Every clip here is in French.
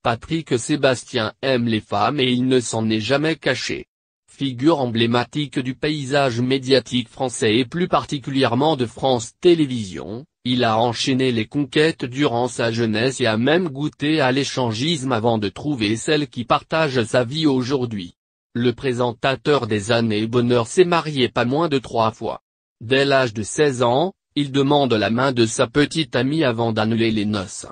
Patrick Sébastien aime les femmes et il ne s'en est jamais caché. Figure emblématique du paysage médiatique français et plus particulièrement de France Télévisions, il a enchaîné les conquêtes durant sa jeunesse et a même goûté à l'échangisme avant de trouver celle qui partage sa vie aujourd'hui. Le présentateur des années bonheur s'est marié pas moins de 3 fois. Dès l'âge de 16 ans, il demande la main de sa petite amie avant d'annuler les noces.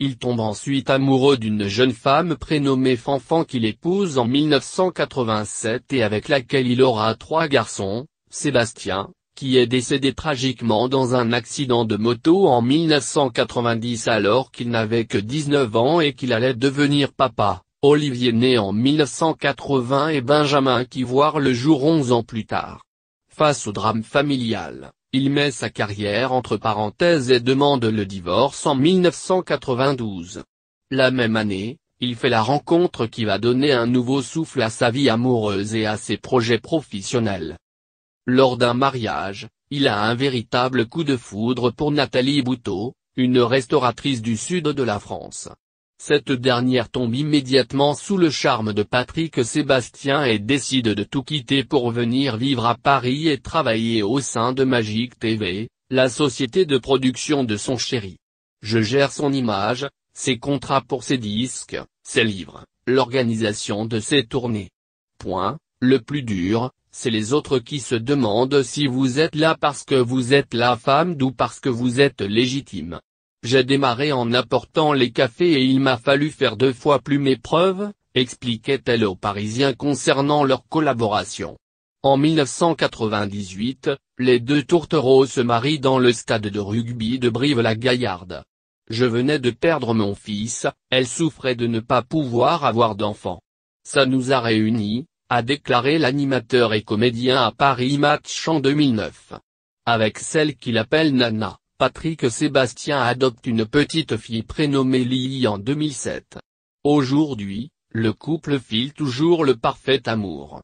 Il tombe ensuite amoureux d'une jeune femme prénommée Fanfan qu'il épouse en 1987 et avec laquelle il aura 3 garçons, Sébastien, qui est décédé tragiquement dans un accident de moto en 1990 alors qu'il n'avait que 19 ans et qu'il allait devenir papa, Olivier né en 1980 et Benjamin qui voit le jour 11 ans plus tard. Face au drame familial, il met sa carrière entre parenthèses et demande le divorce en 1992. La même année, il fait la rencontre qui va donner un nouveau souffle à sa vie amoureuse et à ses projets professionnels. Lors d'un mariage, il a un véritable coup de foudre pour Nathalie Bouteau, une restauratrice du sud de la France. Cette dernière tombe immédiatement sous le charme de Patrick Sébastien et décide de tout quitter pour venir vivre à Paris et travailler au sein de Magic TV, la société de production de son chéri. Je gère son image, ses contrats pour ses disques, ses livres, l'organisation de ses tournées. Le plus dur, c'est les autres qui se demandent si vous êtes là parce que vous êtes la femme ou parce que vous êtes légitime. J'ai démarré en apportant les cafés et il m'a fallu faire 2 fois plus mes preuves, expliquait-elle aux Parisiens concernant leur collaboration. En 1998, les 2 tourtereaux se marient dans le stade de rugby de Brive-la-Gaillarde. Je venais de perdre mon fils, elle souffrait de ne pas pouvoir avoir d'enfant. Ça nous a réunis, a déclaré l'animateur et comédien à Paris Match en 2009. Avec celle qu'il appelle Nana, Patrick Sébastien adopte une petite fille prénommée Lily en 2007. Aujourd'hui, le couple file toujours le parfait amour.